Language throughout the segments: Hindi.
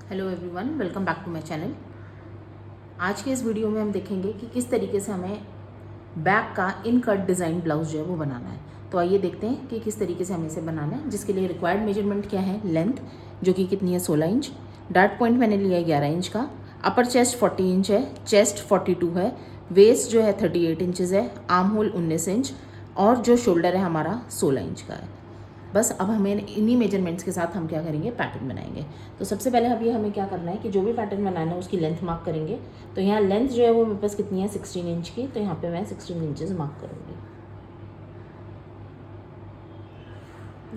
Hello everyone, welcome back to my channel. आज के इस वीडियो में हम देखेंगे कि किस तरीके से हमें बैक का इन कट डिज़ाइन ब्लाउज जो है वो बनाना है। तो आइए देखते हैं कि किस तरीके से हमें इसे बनाना है। जिसके लिए रिक्वायर्ड मेजरमेंट क्या है, लेंथ जो कि कितनी है 16 इंच, डार्ट पॉइंट मैंने लिया है 11 इंच का, अपर चेस्ट 40 इंच है, चेस्ट 42 है, वेस्ट जो है 38 इंचज़ है, आर्म होल 19 इंच और जो शोल्डर है हमारा 16 इंच का है। बस अब हमें इन्हीं मेजरमेंट्स के साथ हम क्या करेंगे, पैटर्न बनाएंगे। तो सबसे पहले अभी हमें क्या करना है कि जो भी पैटर्न बनाना है उसकी लेंथ मार्क करेंगे। तो यहाँ लेंथ जो है वो मेरे पास कितनी है 16 इंच की, तो यहाँ पे मैं 16 इंचेस मार्क करूँगी।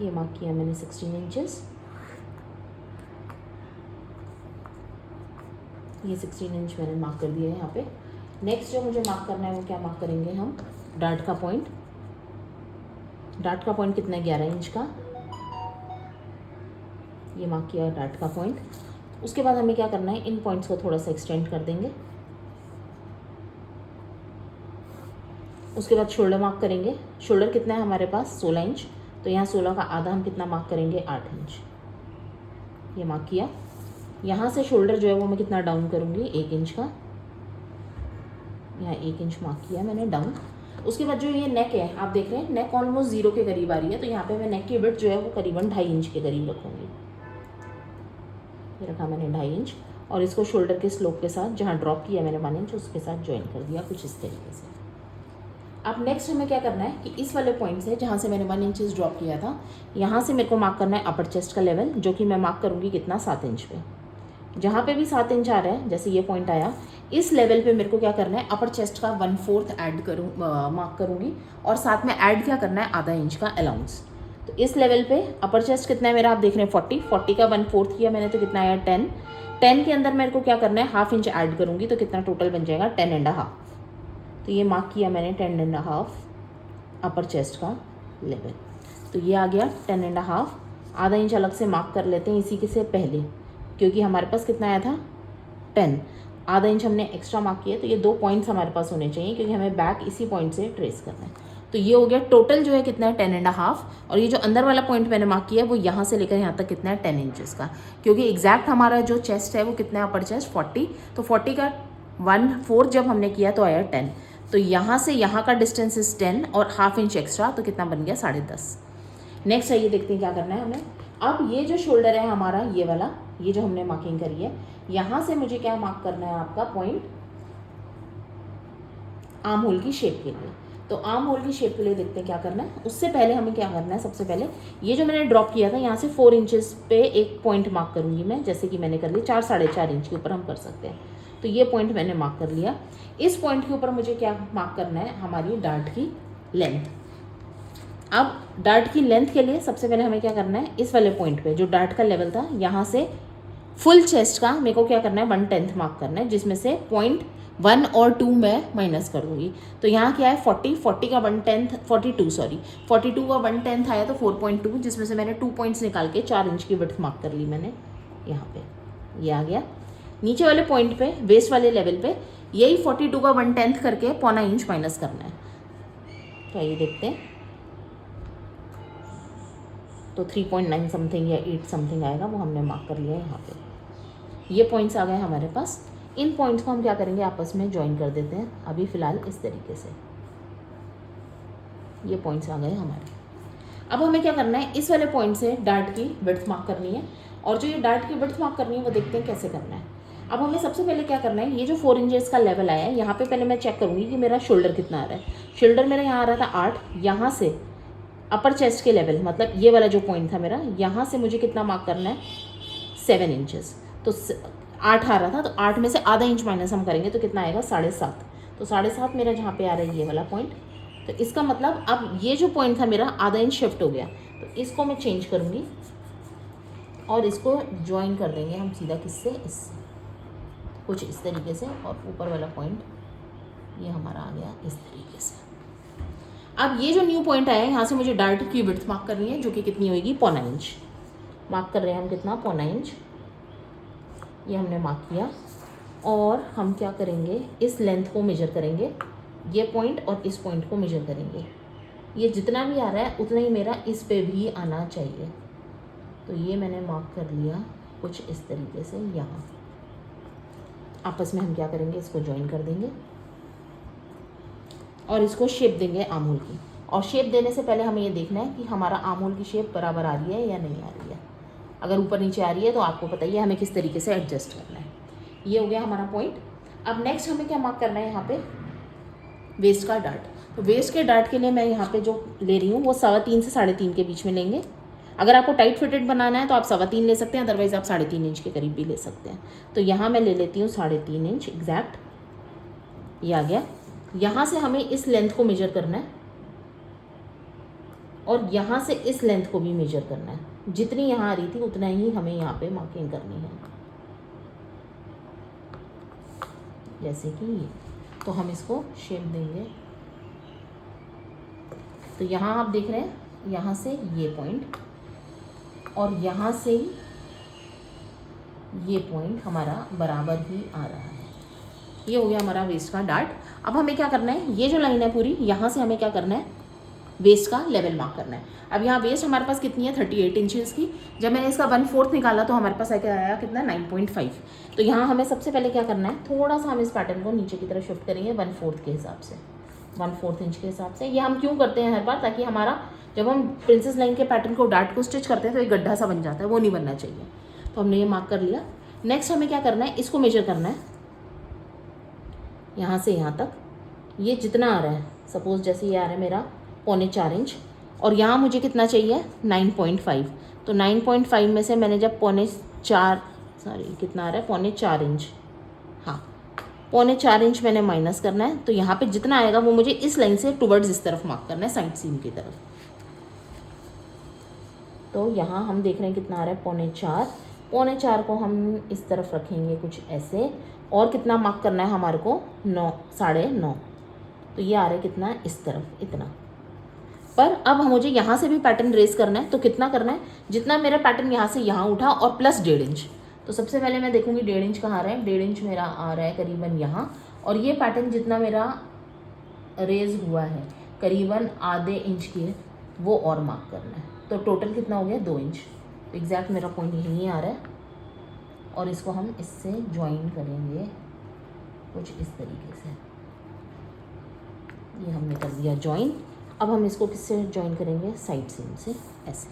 ये मार्क किया मैंने 16 इंचेस। ये 16 इंच मैंने मार्क कर दिया है यहाँ पे। नेक्स्ट जो मुझे मार्क करना है वो क्या मार्क करेंगे हम, डार्ट का पॉइंट। डार्ट का पॉइंट कितना है 11 इंच का, ये मार्क किया डार्ट का पॉइंट। उसके बाद हमें क्या करना है, इन पॉइंट्स को थोड़ा सा एक्सटेंड कर देंगे। उसके बाद शोल्डर मार्क करेंगे। शोल्डर कितना है हमारे पास 16 इंच, तो यहाँ 16 का आधा हम कितना मार्क करेंगे 8 इंच, ये मार्क किया। यहाँ से शोल्डर जो है वो मैं कितना डाउन करूँगी 1 इंच का, यहाँ 1 इंच मार्क किया मैंने डाउन। उसके बाद जो ये नेक है आप देख रहे हैं, नेक ऑलमोस्ट 0 के करीब आ रही है, तो यहाँ पे मैं नेक की विड्थ जो है वो करीबन 2.5 इंच के करीब रखूँगी। ये रखा मैंने 2.5 इंच और इसको शोल्डर के स्लोप के साथ जहाँ ड्रॉप किया मैंने 1 इंच उसके साथ ज्वाइन कर दिया कुछ इस तरीके से। अब नेक्स्ट हमें क्या करना है कि इस वाले पॉइंट से जहाँ से मैंने 1 इंचेस ड्रॉप किया था, यहाँ से मेरे को मार्क करना है अपर चेस्ट का लेवल, जो कि मैं मार्क करूँगी कितना 7 इंच पे। जहाँ पे भी 7 इंच आ रहा है, जैसे ये पॉइंट आया, इस लेवल पे मेरे को क्या करना है, अपर चेस्ट का 1/4 ऐड मार्क करूँगी और साथ में ऐड क्या करना है आधा इंच का अलाउंस। तो इस लेवल पे अपर चेस्ट कितना है मेरा, आप देख रहे हैं 40 का 1/4 किया मैंने, तो कितना आया 10 के अंदर मेरे को क्या करना है हाफ इंच ऐड करूँगी, तो कितना टोटल बन जाएगा 10.5। तो ये मार्क किया मैंने 10.5 अपर चेस्ट का लेवल। तो ये आ गया 10.5। आधा इंच अलग से मार्क कर लेते हैं इसी के से पहले, क्योंकि हमारे पास कितना आया था 10, आधा इंच हमने एक्स्ट्रा मार्क किया। तो ये 2 पॉइंट्स हमारे पास होने चाहिए, क्योंकि हमें बैक इसी पॉइंट से ट्रेस करना है। तो ये हो गया टोटल जो है कितना है 10.5, और ये जो अंदर वाला पॉइंट मैंने मार्क किया है वो यहाँ से लेकर यहाँ तक कितना है 10 इंचज़ का, क्योंकि एग्जैक्ट हमारा जो चेस्ट है वो कितना है अपर चेस्ट 40, तो 40 का 1/4 जब हमने किया तो आया 10। तो यहाँ से यहाँ का डिस्टेंस इज 10 और हाफ इंच एक्स्ट्रा, तो कितना बन गया 10.5। नेक्स्ट है ये देखते हैं क्या करना है हमें। अब ये जो शोल्डर है हमारा ये वाला, ये जो हमने मार्किंग करी है, यहाँ से मुझे क्या मार्क करना है आपका पॉइंट आर्म होल की शेप के लिए। तो आर्म होल की शेप के लिए देखते हैं क्या करना है। उससे पहले हमें क्या करना है, सबसे पहले ये जो मैंने ड्रॉप किया था यहाँ से 4 इंचेस पे एक पॉइंट मार्क करूँगी मैं, जैसे कि मैंने कर लिया 4 साढ़े 4 इंच के ऊपर हम कर सकते हैं। तो ये पॉइंट मैंने मार्क कर लिया। इस पॉइंट के ऊपर मुझे क्या मार्क करना है, हमारी डार्ट की लेंथ। अब डार्ट की लेंथ के लिए सबसे पहले हमें क्या करना है, इस वाले पॉइंट पे जो डार्ट का लेवल था यहाँ से फुल चेस्ट का मेरे को क्या करना है 1/10 मार्क करना है, जिसमें से 0.1 और 2 मैं माइनस कर दूंगी। तो यहाँ क्या है 40 का 1/10 42 का 1/10 आया, तो 4.2, जिसमें से मैंने 2 पॉइंट्स निकाल के 4 इंच की विड्थ मार्क कर ली मैंने। यहाँ पे ये आ गया। नीचे वाले पॉइंट पे वेस्ट वाले लेवल पे यही 42 का 1/10 करके 0.25 इंच माइनस करना है। तो आइए देखते हैं, तो 3.9 समथिंग या 8 समथिंग आएगा, वो हमने मार्क कर लिया है यहाँ पे। ये पॉइंट्स आ गए हमारे पास। इन पॉइंट्स को हम क्या करेंगे आपस में ज्वाइन कर देते हैं अभी फ़िलहाल इस तरीके से। ये पॉइंट्स आ गए हमारे। अब हमें क्या करना है, इस वाले पॉइंट से डार्ट की विड्थ मार्क करनी है, और जो ये डार्ट की विड्थ मार्क करनी है वो देखते हैं कैसे करना है। अब हमें सबसे पहले क्या करना है, ये जो 4 इंचेस का लेवल आया है यहाँ पे पहले मैं चेक करूँगी कि मेरा शोल्डर कितना आ रहा है। शोल्डर मेरा यहाँ आ रहा था 8, यहाँ से अपर चेस्ट के लेवल मतलब ये वाला जो पॉइंट था मेरा, यहाँ से मुझे कितना मार्क करना है 7 इंचेस। तो 8 आ रहा था, तो 8 में से आधा इंच माइनस हम करेंगे तो कितना आएगा 7.5। तो 7.5 मेरा जहाँ पे आ रहा है ये वाला पॉइंट, तो इसका मतलब अब ये जो पॉइंट था मेरा आधा इंच शिफ्ट हो गया, तो इसको मैं चेंज करूँगी और इसको ज्वाइन कर देंगे हम सीधा किससे, इससे कुछ इस तरीके से, और ऊपर वाला पॉइंट ये हमारा आ गया इस तरीके से। अब ये जो न्यू पॉइंट आया है यहाँ से मुझे डार्ट की विड्थ मार्क करनी है, जो कि कितनी होगी 0.25 इंच। मार्क कर रहे हैं हम कितना 0.25 इंच, ये हमने मार्क किया। और हम क्या करेंगे, इस लेंथ को मेजर करेंगे, ये पॉइंट और इस पॉइंट को मेजर करेंगे। ये जितना भी आ रहा है उतना ही मेरा इस पे भी आना चाहिए। तो ये मैंने मार्क कर लिया कुछ इस तरीके से यहाँ आपस में हम क्या करेंगे, इसको ज्वाइन कर देंगे और इसको शेप देंगे आमूल की। और शेप देने से पहले हमें ये देखना है कि हमारा आमूल की शेप बराबर आ रही है या नहीं आ रही है। अगर ऊपर नीचे आ रही है तो आपको बताइए हमें किस तरीके से एडजस्ट करना है। ये हो गया हमारा पॉइंट। अब नेक्स्ट हमें क्या मार्क करना है, यहाँ पे वेस्ट का डार्ट। तो वेस्ट के डार्ट के लिए मैं यहाँ पे जो ले रही हूँ वो 3.25 से 3.5 के बीच में लेंगे। अगर आपको टाइट फिटेड बनाना है तो आप 3.25 ले सकते हैं, अदरवाइज आप 3.5 इंच के करीब भी ले सकते हैं। तो यहाँ मैं ले लेती हूँ 3.5 इंच एग्जैक्ट, ये आ गया। यहाँ से हमें इस लेंथ को मेजर करना है और यहाँ से इस लेंथ को भी मेजर करना है। जितनी यहाँ आ रही थी उतना ही हमें यहाँ पे मार्किंग करनी है, जैसे कि ये। तो हम इसको शेप देंगे। तो यहाँ आप देख रहे हैं, यहाँ से ये पॉइंट और यहाँ से ये पॉइंट हमारा बराबर ही आ रहा है। ये हो गया हमारा वेस्ट का डार्ट। अब हमें क्या करना है, ये जो लाइन है पूरी, यहाँ से हमें क्या करना है, वेस्ट का लेवल मार्क करना है। अब यहाँ वेस्ट हमारे पास कितनी है, 38 इंचेस की। जब मैंने इसका 1/4 निकाला तो हमारे पास क्या आया, कितना, 9.5। तो यहाँ हमें सबसे पहले क्या करना है, थोड़ा सा हम इस पैटर्न को नीचे की तरफ शिफ्ट करेंगे 1/4 के हिसाब से, 1/4 इंच के हिसाब से। ये हम क्यों करते हैं हर बार, ताकि हमारा जब हम प्रिंसेस लाइन के पैटर्न को डार्ट को स्टिच करते हैं तो एक गड्ढा सा बन जाता है, वो नहीं बनना चाहिए। तो हमने ये मार्क कर लिया। नेक्स्ट हमें क्या करना है, इसको मेजर करना है यहाँ से यहाँ तक। ये जितना आ रहा है, सपोज जैसे ये आ रहा है मेरा 4.25 इंच और यहाँ मुझे कितना चाहिए, 9.5। तो 9.5 में से मैंने जब 4.25, सॉरी कितना आ रहा है, 4.25 इंच, हाँ 4.25 इंच मैंने माइनस करना है। तो यहाँ पे जितना आएगा वो मुझे इस लाइन से टुवर्ड्स इस तरफ मार्क करना है, साइड सीम की तरफ। तो यहाँ हम देख रहे हैं कितना आ रहा है, 4.25। 4.25 को हम इस तरफ रखेंगे कुछ ऐसे, और कितना मार्क करना है हमारे को, 9, 9.5। तो ये आ रहा है कितना, इस तरफ इतना। पर अब मुझे यहाँ से भी पैटर्न रेस करना है। तो कितना करना है, जितना मेरा पैटर्न यहाँ से यहाँ उठा और प्लस 1.5 इंच। तो सबसे पहले मैं देखूँगी 1.5 इंच कहाँ आ रहा है, 1.5 इंच मेरा आ रहा है करीबन यहाँ। और ये पैटर्न जितना मेरा रेज हुआ है करीबन आधे इंच की, वो और मार्क करना है। तो टोटल कितना हो गया, 2 इंच। एग्जैक्ट मेरा पॉइंट यहीं आ रहा है और इसको हम इससे ज्वाइन करेंगे कुछ इस तरीके से। ये हमने कर दिया ज्वाइन। अब हम इसको किससे ज्वाइन करेंगे, साइड सीम से, ऐसे।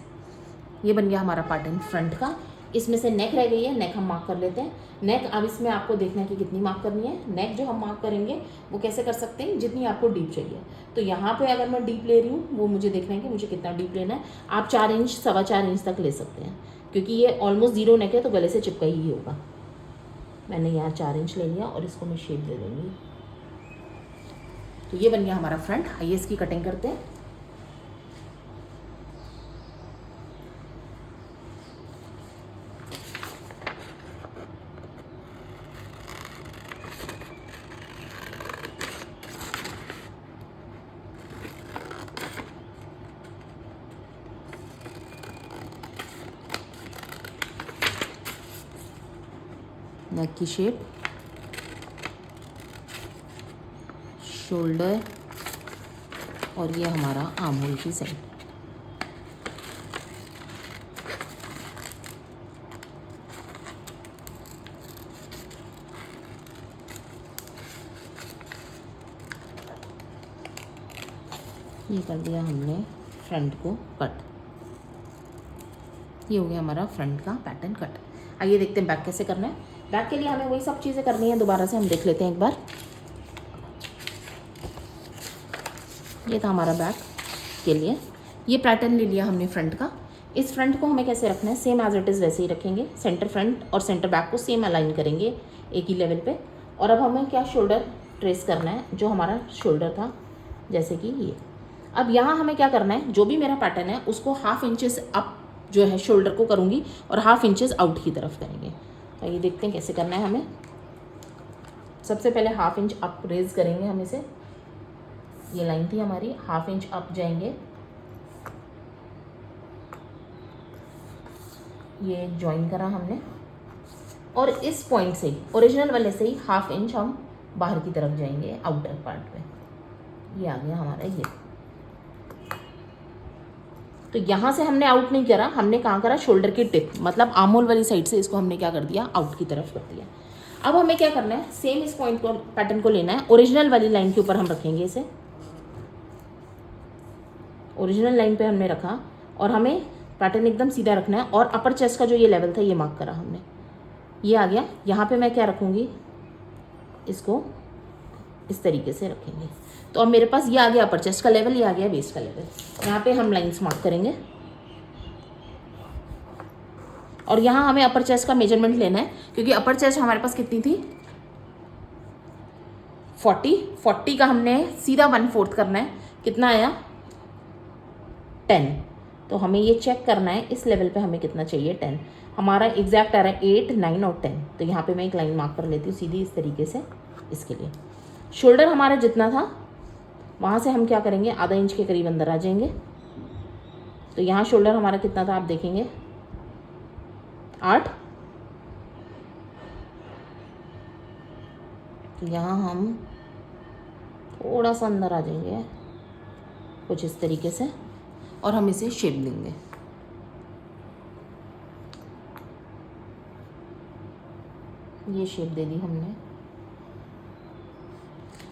ये बन गया हमारा पैटर्न फ्रंट का। इसमें से नेक रह गई है, नेक हम मार्क कर लेते हैं। नेक अब इसमें आपको देखना है कि कितनी मार्क करनी है। नेक जो हम मार्क करेंगे वो कैसे कर सकते हैं, जितनी आपको डीप चाहिए। तो यहाँ पे अगर मैं डीप ले रही हूँ, वो मुझे देखना है कि मुझे कितना डीप लेना है। आप 4 इंच, 4.25 इंच तक ले सकते हैं, क्योंकि ये ऑलमोस्ट 0 नेक है तो गले से चिपका ही होगा। मैंने यहाँ 4 इंच ले लिया और इसको मैं शेप दे दूँगी। तो ये बन गया हमारा फ्रंट। आइए इसकी कटिंग करते हैं। नेक की शेप, शोल्डर और ये हमारा आर्म होल की साइड। ये कर दिया हमने फ्रंट को कट। ये हो गया हमारा फ्रंट का पैटर्न कट। आइए देखते हैं बैक कैसे करना है। बैक के लिए हमें वही सब चीज़ें करनी है, दोबारा से हम देख लेते हैं एक बार। ये था हमारा बैक के लिए। ये पैटर्न ले लिया हमने फ्रंट का। इस फ्रंट को हमें कैसे रखना है, सेम एज इट इज़ वैसे ही रखेंगे। सेंटर फ्रंट और सेंटर बैक को सेम अलाइन करेंगे एक ही लेवल पे। और अब हमें क्या, शोल्डर ट्रेस करना है, जो हमारा शोल्डर था, जैसे कि ये। अब यहाँ हमें क्या करना है, जो भी मेरा पैटर्न है उसको 1/2 इंचेस अप जो है शोल्डर को करूँगी और 1/2 इंचेस आउट की तरफ करेंगे। तो ये देखते हैं कैसे करना है हमें। सबसे पहले 1/2 इंच अप रेज करेंगे हम इसे। ये लाइन थी हमारी, 1/2 इंच अप जाएंगे, ये ज्वाइन करा हमने। और इस पॉइंट से ही, ओरिजिनल वाले से ही 1/2 इंच हम बाहर की तरफ जाएंगे आउटर पार्ट पे। ये आ गया हमारा ये। तो यहाँ से हमने आउट नहीं करा, हमने कहाँ करा, शोल्डर की टिप मतलब आर्म होल वाली साइड से इसको हमने क्या कर दिया, आउट की तरफ कर दिया। अब हमें क्या करना है, सेम इस पॉइंट को, पैटर्न को लेना है, ओरिजिनल वाली लाइन के ऊपर हम रखेंगे इसे, ओरिजिनल लाइन पे हमने रखा और हमें पैटर्न एकदम सीधा रखना है। और अपर चेस्ट का जो ये लेवल था ये मार्क करा हमने, ये आ गया। यहाँ पे मैं क्या रखूँगी, इसको इस तरीके से रखेंगे। तो अब मेरे पास ये आ गया अपर चेस्ट का लेवल, ये आ गया वेस्ट का लेवल। यहाँ पे हम लाइंस मार्क करेंगे और यहाँ हमें अपर चेस्ट का मेजरमेंट लेना है, क्योंकि अपर चेस्ट हमारे पास कितनी थी, 40 का हमने सीधा 1/4 करना है, कितना आया 10। तो हमें ये चेक करना है इस लेवल पे हमें कितना चाहिए, 10। हमारा एग्जैक्ट आ रहा है 8, 9 और 10। तो यहाँ पे मैं एक लाइन मार्क कर लेती हूँ सीधी इस तरीके से इसके लिए। शोल्डर हमारा जितना था वहाँ से हम क्या करेंगे, आधा इंच के करीब अंदर आ जाएंगे। तो यहाँ शोल्डर हमारा कितना था आप देखेंगे, 8। तो यहाँ हम थोड़ा सा अंदर आ जाएंगे कुछ इस तरीके से और हम इसे शेप देंगे। ये शेप दे दी हमने।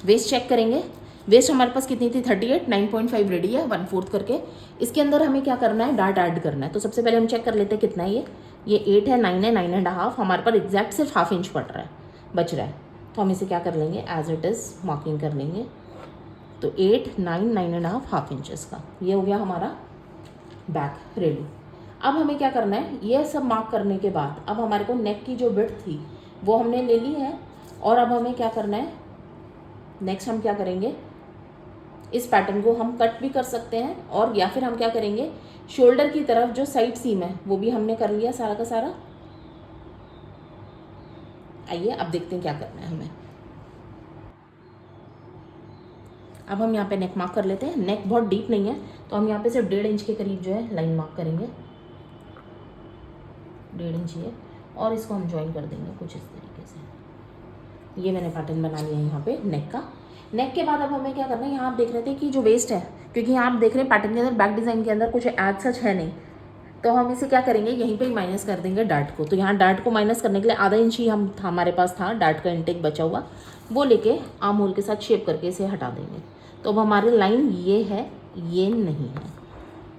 वेस्ट चेक करेंगे, वेस्ट हमारे पास कितनी थी 38, 9.5 रेडी है 1/4 करके। इसके अंदर हमें क्या करना है, डार्ट ऐड करना है। तो सबसे पहले हम चेक कर लेते हैं कितना है ये 8 है, 9 है, 9.5। हमारे पास एग्जैक्ट सिर्फ ½ इंच पड़ रहा है, बच रहा है। तो हम इसे क्या कर लेंगे, एज इट इज़ मार्किंग कर लेंगे। तो 8, 9, 9.5 ½ इंचेस का ये हो गया हमारा बैक रेडी। अब हमें क्या करना है, ये सब मार्क करने के बाद अब हमारे को नेक की जो विड्थ थी वो हमने ले ली है। और अब हमें क्या करना है, नेक्स्ट हम क्या करेंगे, इस पैटर्न को हम कट भी कर सकते हैं और या फिर हम क्या करेंगे, शोल्डर की तरफ जो साइड सीम है वो भी हमने कर लिया सारा का सारा। आइए अब देखते हैं क्या करना है हमें। अब हम यहाँ पे नेक मार्क कर लेते हैं। नेक बहुत डीप नहीं है तो हम यहाँ पे सिर्फ 1.5 इंच के करीब जो है लाइन मार्क करेंगे, 1.5 इंच ये, और इसको हम ज्वाइन कर देंगे कुछ इस तरीके से। ये मैंने पैटर्न बना लिया है यहाँ पे नेक का। नेक के बाद अब हमें क्या करना है, यहाँ आप देख रहे थे कि जो वेस्ट है, क्योंकि यहाँ आप देख रहे हैं पैटर्न के अंदर बैक डिज़ाइन के अंदर कुछ एज सच है नहीं, तो हम इसे क्या करेंगे, यहीं पे ही माइनस कर देंगे डार्ट को। तो यहाँ डार्ट को माइनस करने के लिए ½ इंच ही हमारे पास था डार्ट का इंटेक बचा हुआ, वो लेके आर्म होल के साथ शेप करके इसे हटा देंगे। तो अब हमारी लाइन ये है, ये नहीं है,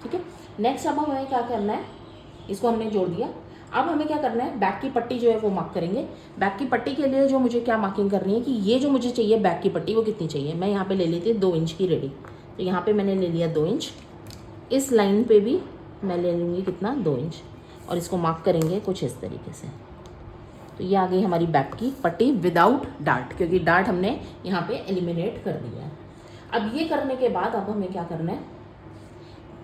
ठीक है। नेक्स्ट अब हमें क्या करना है, इसको हमने जोड़ दिया। अब हमें क्या करना है, बैक की पट्टी जो है वो मार्क करेंगे। बैक की पट्टी के लिए जो मुझे क्या मार्किंग करनी है कि ये जो मुझे चाहिए बैक की पट्टी वो कितनी चाहिए, मैं यहाँ पे ले लेती हूँ 2 इंच की रेडी। तो यहाँ पे मैंने ले लिया 2 इंच। इस लाइन पे भी मैं ले लूँगी कितना, 2 इंच, और इसको मार्क करेंगे कुछ इस तरीके से। तो ये आ गई हमारी बैक की पट्टी विदाउट डार्ट, क्योंकि डार्ट हमने यहाँ पे एलिमिनेट कर दिया है। अब ये करने के बाद अब हमें क्या करना है,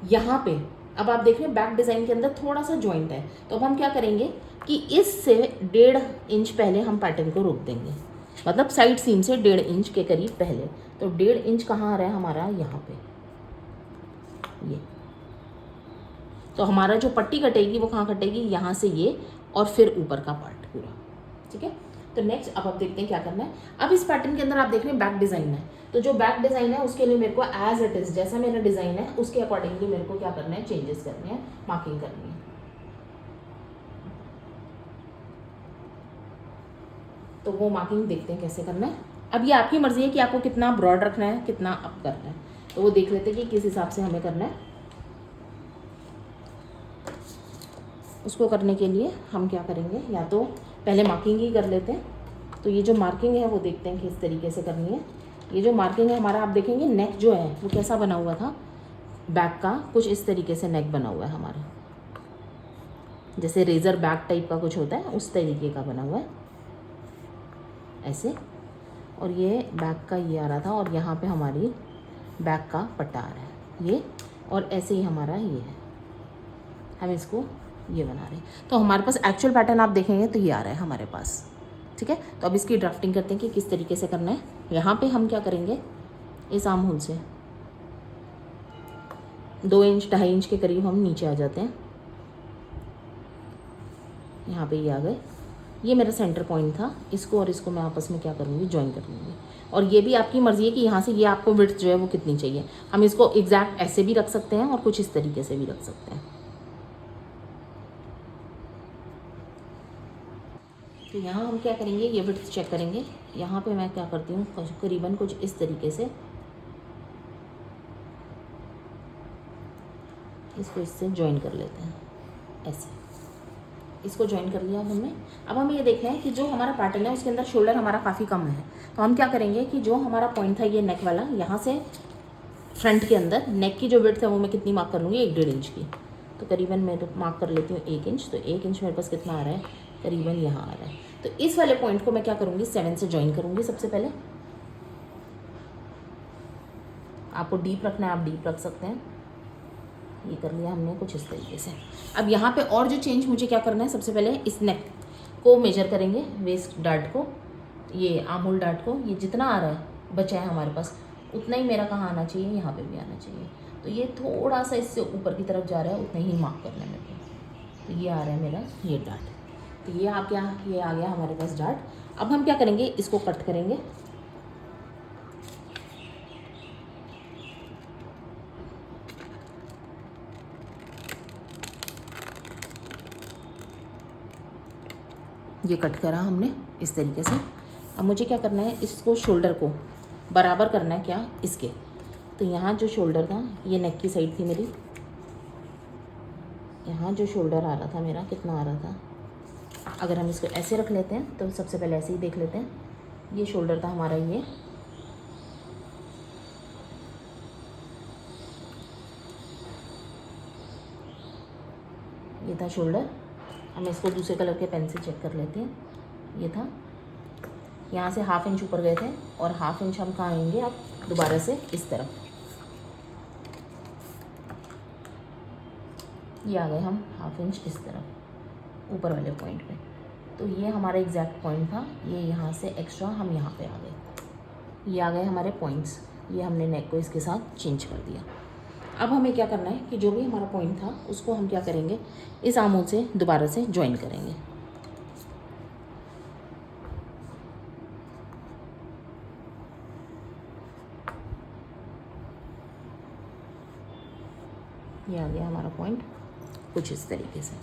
यहाँ पे अब आप देख रहे हैं बैक डिज़ाइन के अंदर थोड़ा सा जॉइंट है, तो अब हम क्या करेंगे कि इससे 1.5 इंच पहले हम पैटर्न को रोक देंगे, मतलब साइड सीम से 1.5 इंच के करीब पहले। तो 1.5 इंच कहाँ आ रहा है हमारा, यहाँ पे ये। तो हमारा जो पट्टी कटेगी वो कहाँ कटेगी, यहाँ से ये, और फिर ऊपर का पार्ट पूरा, ठीक है। तो नेक्स्ट अब आप देखते हैं क्या करना है। अब इस पैटर्न के अंदर आप देख रहे हैं बैक डिज़ाइन है, तो जो बैक डिज़ाइन है उसके लिए मेरे को एज इट इज़ जैसा मेरा डिज़ाइन है उसके अकॉर्डिंगली मेरे को क्या करना है, चेंजेस करने हैं, मार्किंग करनी है। तो वो मार्किंग देखते हैं कैसे करना है। अब ये आपकी मर्जी है कि आपको कितना ब्रॉड रखना है, कितना अप करना है, तो वो देख लेते हैं कि किस हिसाब से हमें करना है। उसको करने के लिए हम क्या करेंगे, या तो पहले मार्किंग ही कर लेते हैं। तो ये जो मार्किंग है वो देखते हैं किस तरीके से करनी है। ये जो मार्किंग है हमारा, आप देखेंगे नेक जो है वो कैसा बना हुआ था, बैक का कुछ इस तरीके से नेक बना हुआ है हमारा, जैसे रेजर बैक टाइप का कुछ होता है उस तरीके का बना हुआ है ऐसे। और ये बैक का ये आ रहा था और यहाँ पे हमारी बैक का पट्टा आ रहा है ये, और ऐसे ही हमारा ये है, हम इसको ये बना रहे हैं। तो हमारे पास एक्चुअल पैटर्न आप देखेंगे तो ये आ रहा है हमारे पास, ठीक है। तो अब इसकी ड्राफ्टिंग करते हैं कि किस तरीके से करना है। यहाँ पे हम क्या करेंगे, इस आर्म होल से 2 इंच 2.5 इंच के करीब हम नीचे आ जाते हैं। यहाँ पे ये आ गए, ये मेरा सेंटर पॉइंट था, इसको और इसको मैं आपस में क्या करूँगी, ज्वाइन कर लूँगी। और ये भी आपकी मर्ज़ी है कि यहाँ से ये आपको विड्थ जो है वो कितनी चाहिए। हम इसको एग्जैक्ट ऐसे भी रख सकते हैं और कुछ इस तरीके से भी रख सकते हैं। तो यहाँ हम क्या करेंगे, ये विड्थ चेक करेंगे। यहाँ पे मैं क्या करती हूँ, करीबन कुछ इस तरीके से इसको इससे ज्वाइन कर लेते हैं, ऐसे इसको ज्वाइन कर लिया हमने। अब हम ये देख रहे हैं कि जो हमारा पैटर्न है उसके अंदर शोल्डर हमारा काफ़ी कम है। तो हम क्या करेंगे कि जो हमारा पॉइंट था ये नेक वाला, यहाँ से फ्रंट के अंदर नेक की जो विड्थ है वो मैं कितनी मार्क कर लूँगी, 1-1.5 इंच की। तो करीबन मैं तो मार्क कर लेती हूँ 1 इंच। तो 1 इंच मेरे पास कितना आ रहा है, करीबन यहाँ आ रहा है। तो इस वाले पॉइंट को मैं क्या करूँगी, 7 से ज्वाइन करूँगी। सबसे पहले आपको डीप रखना है, आप डीप रख सकते हैं। ये कर लिया हमने कुछ इस तरीके से। अब यहाँ पे और जो चेंज मुझे क्या करना है, सबसे पहले इस नेक को मेजर करेंगे, वेस्ट डार्ट को, ये आर्म होल डार्ट को। ये जितना आ रहा है बचा है हमारे पास, उतना ही मेरा कहाँ आना चाहिए, यहाँ पे भी आना चाहिए। तो ये थोड़ा सा इससे ऊपर की तरफ जा रहा है, उतना ही मार्क करना है मेरे को। तो ये आ रहा है मेरा ये डार्ट। तो ये आ गया हमारे पास डार्ट। अब हम क्या करेंगे, इसको कट करेंगे। ये कट करा हमने इस तरीके से। अब मुझे क्या करना है, इसको शोल्डर को बराबर करना है, क्या इसके। तो यहाँ जो शोल्डर था, ये नेक की साइड थी मेरी, यहाँ जो शोल्डर आ रहा था मेरा, कितना आ रहा था, अगर हम इसको ऐसे रख लेते हैं तो सबसे पहले ऐसे ही देख लेते हैं। ये शोल्डर था हमारा, ये था शोल्डर। हम इसको दूसरे कलर के पेन से चेक कर लेते हैं। ये था, यहाँ से 1/2 इंच ऊपर गए थे और 1/2 इंच हम कहाँ आएंगे, अब दोबारा से इस तरफ ये आ गए हम 1/2 इंच इस तरफ ऊपर वाले पॉइंट पे। तो ये हमारा एग्जैक्ट पॉइंट था। ये यहाँ से एक्स्ट्रा हम यहाँ पे आ गए, ये आ गए हमारे पॉइंट्स। ये हमने नेक को इसके साथ चेंज कर दिया। अब हमें क्या करना है कि जो भी हमारा पॉइंट था उसको हम क्या करेंगे, इस आर्म होल से दोबारा से ज्वाइन करेंगे। ये आ गया हमारा पॉइंट कुछ इस तरीके से।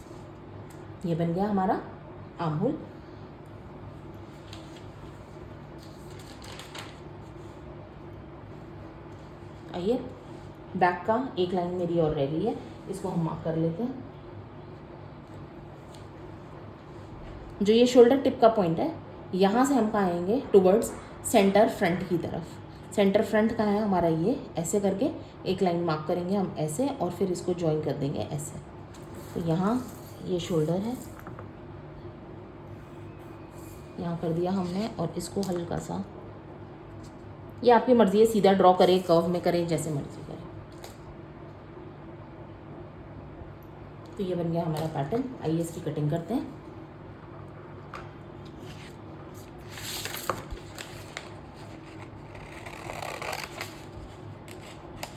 ये बन गया हमारा आर्म होल। आइए, बैक का एक लाइन मेरी और रह गई है, इसको हम मार्क कर लेते हैं। जो ये शोल्डर टिप का पॉइंट है, यहाँ से हम कहाँ आएंगे, टुवर्ड्स सेंटर फ्रंट की तरफ। सेंटर फ्रंट कहाँ है हमारा, ये ऐसे करके एक लाइन मार्क करेंगे हम ऐसे, और फिर इसको ज्वाइन कर देंगे ऐसे। तो यहाँ ये शोल्डर है, यहाँ कर दिया हमने, और इसको हल्का सा, ये आपकी मर्ज़ी है, सीधा ड्रॉ करें, कर्व में करें, जैसे मर्जी करें। तो ये बन गया हमारा पैटर्न। आइए इसकी कटिंग करते हैं।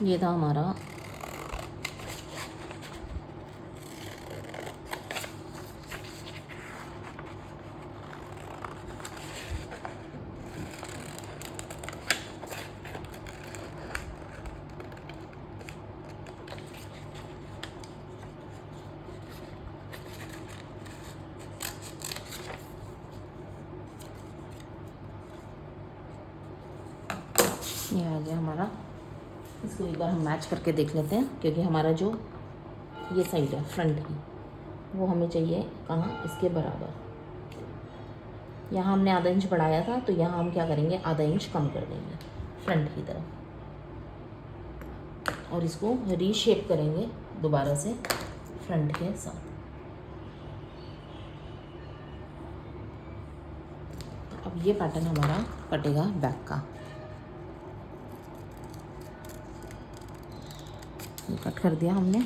ये था हमारा ये आ गया हमारा। इसको एक बार हम मैच करके देख लेते हैं, क्योंकि हमारा जो ये साइड है फ्रंट की, वो हमें चाहिए कहाँ, इसके बराबर। यहाँ हमने आधा इंच बढ़ाया था, तो यहाँ हम क्या करेंगे, आधा इंच कम कर देंगे फ्रंट की तरफ, और इसको रीशेप करेंगे दोबारा से फ्रंट के साथ। अब ये पैटर्न हमारा कटेगा बैक का। ये कट कर दिया हमने,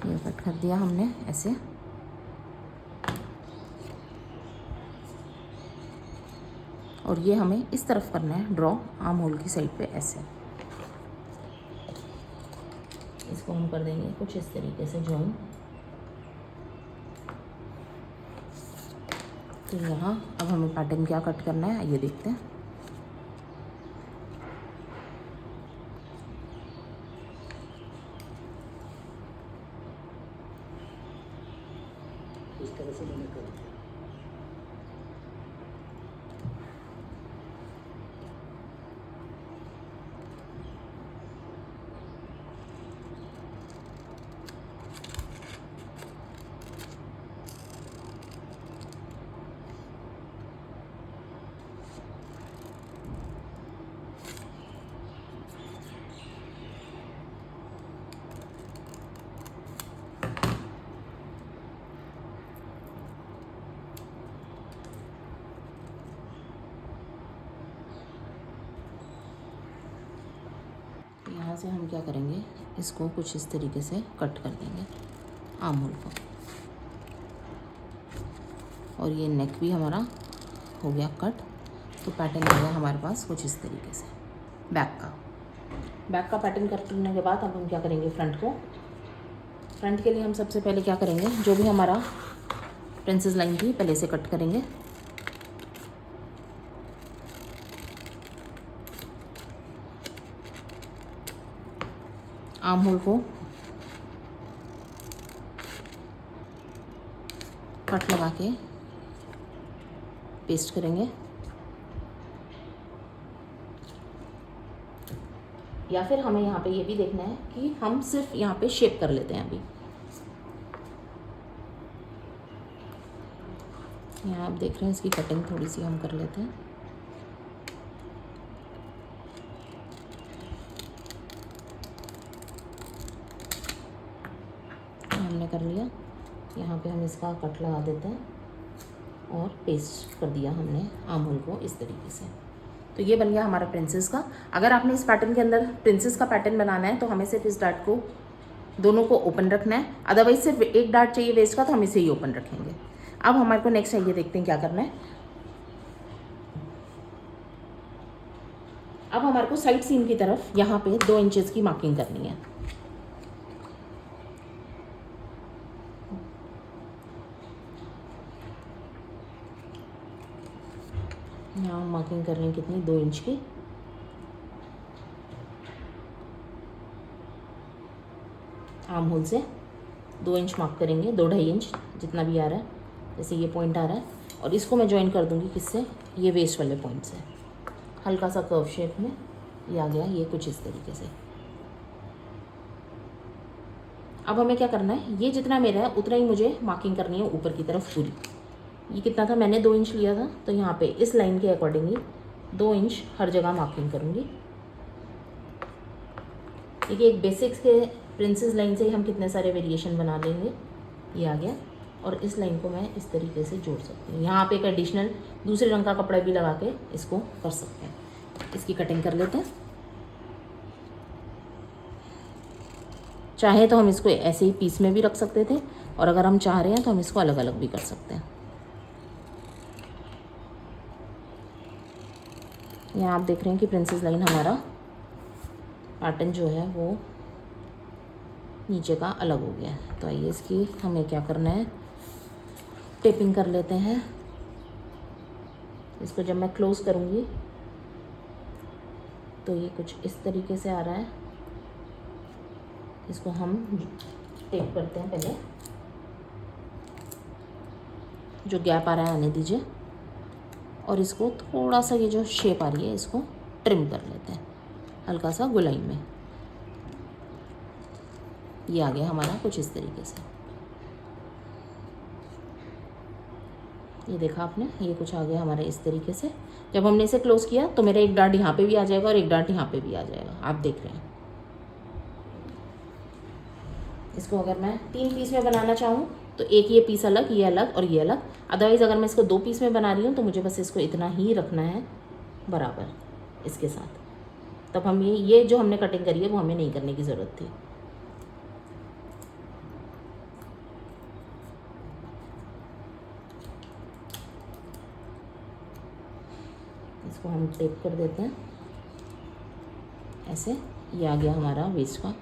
ये कट कर दिया हमने ऐसे। और ये हमें इस तरफ करना है ड्रॉ, आर्म होल की साइड पे ऐसे। इसको हम कर देंगे कुछ इस तरीके से ज्वाइन। तो यहाँ अब हमें पैटर्न क्या कट करना है ये देखते हैं। इस तरह से मैंने कर दिया। यहाँ से हम क्या करेंगे, इसको कुछ इस तरीके से कट कर देंगे आर्म होल को। और ये नेक भी हमारा हो गया कट। तो पैटर्न आ गया हमारे पास कुछ इस तरीके से बैक का पैटर्न कट करने के बाद अब हम क्या करेंगे, फ्रंट को। फ्रंट के लिए हम सबसे पहले क्या करेंगे, जो भी हमारा प्रिंसेस लाइन थी पहले से कट करेंगे। आर्म होल को कट लगा के पेस्ट करेंगे, या फिर हमें यहाँ पे ये भी देखना है कि हम सिर्फ यहाँ पे शेप कर लेते हैं। अभी यहाँ आप देख रहे हैं इसकी कटिंग थोड़ी सी हम कर लेते हैं। हमने कर लिया, यहाँ पे हम इसका कट लगा देते हैं और पेस्ट कर दिया हमने आर्म होल को इस तरीके से। तो ये बन गया हमारा प्रिंसेस का। अगर आपने इस पैटर्न के अंदर प्रिंसेस का पैटर्न बनाना है तो हमें सिर्फ इस डार्ट को दोनों को ओपन रखना है, अदरवाइज सिर्फ एक डार्ट चाहिए वेस्ट का तो हम इसे ही ओपन रखेंगे। अब हमारे को नेक्स्ट है, ये देखते हैं क्या करना है। अब हमारे को साइड सीम की तरफ यहाँ पे 2 इंचेस की मार्किंग करनी है। यहाँ मार्किंग कर रहे हैं कितनी, 2 इंच की। आर्म होल से 2 इंच मार्क करेंगे, 2-2.5 इंच जितना भी आ रहा है, जैसे ये पॉइंट आ रहा है। और इसको मैं ज्वाइन कर दूंगी किससे, ये वेस्ट वाले पॉइंट से, हल्का सा कर्व शेप में ये आ गया, ये कुछ इस तरीके से। अब हमें क्या करना है, ये जितना मेरा है उतना ही मुझे मार्किंग करनी है ऊपर की तरफ पूरी। ये कितना था, मैंने 2 इंच लिया था, तो यहाँ पे इस लाइन के अकॉर्डिंगली 2 इंच हर जगह मार्किंग करूँगी। देखिए एक बेसिक्स के प्रिंसेस लाइन से ही हम कितने सारे वेरिएशन बना लेंगे। ये आ गया, और इस लाइन को मैं इस तरीके से जोड़ सकती हूँ। यहाँ पे एक एडिशनल दूसरे रंग का कपड़ा भी लगा के इसको कर सकते हैं। इसकी कटिंग कर लेते हैं। चाहे तो हम इसको ऐसे ही पीस में भी रख सकते थे, और अगर हम चाह रहे हैं तो हम इसको अलग अलग भी कर सकते हैं। यहाँ आप देख रहे हैं कि प्रिंसेस लाइन हमारा पैटर्न जो है वो नीचे का अलग हो गया है। तो आइए इसकी हमें क्या करना है, टेपिंग कर लेते हैं। इसको जब मैं क्लोज करूँगी तो ये कुछ इस तरीके से आ रहा है। इसको हम टेप करते हैं, पहले जो गैप आ रहा है आने दीजिए, और इसको थोड़ा सा ये जो शेप आ रही है इसको ट्रिम कर लेते हैं हल्का सा गोलाई में। ये आ गया हमारा कुछ इस तरीके से। ये देखा आपने, ये कुछ आ गया हमारा इस तरीके से। जब हमने इसे क्लोज किया तो मेरा एक डार्ट यहाँ पे भी आ जाएगा और एक डार्ट यहाँ पे भी आ जाएगा, आप देख रहे हैं। इसको अगर मैं 3 पीस में बनाना चाहूँ तो एक ये पीस अलग, ये अलग और ये अलग। अदरवाइज़ अगर मैं इसको 2 पीस में बना रही हूँ तो मुझे बस इसको इतना ही रखना है बराबर इसके साथ। तब हम ये जो हमने कटिंग करी है वो हमें नहीं करने की ज़रूरत थी। इसको हम टेप कर देते हैं ऐसे। ये आ गया हमारा वेस्ट का।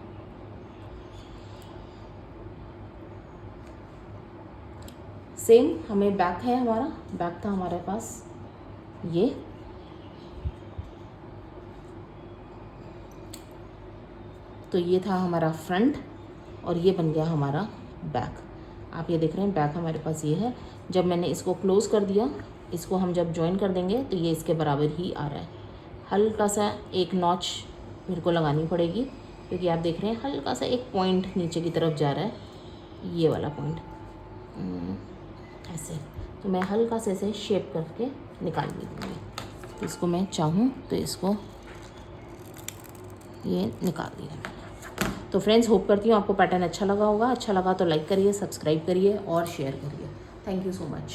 सेम हमें बैक है, हमारा बैक था हमारे पास ये, तो ये था हमारा फ्रंट और ये बन गया हमारा बैक। आप ये देख रहे हैं बैक हमारे पास ये है। जब मैंने इसको क्लोज़ कर दिया, इसको हम जब जॉइन कर देंगे तो ये इसके बराबर ही आ रहा है। हल्का सा एक नॉच मेरे को लगानी पड़ेगी क्योंकि आप देख रहे हैं हल्का सा एक पॉइंट नीचे की तरफ जा रहा है, ये वाला पॉइंट ऐसे। तो मैं हल्का से ऐसे शेप करके निकाल दूँगी। तो इसको मैं चाहूँ तो इसको ये निकाल दिया। तो फ्रेंड्स, होप करती हूँ आपको पैटर्न अच्छा लगा होगा। अच्छा लगा तो लाइक करिए, सब्सक्राइब करिए और शेयर करिए। Thank you so much.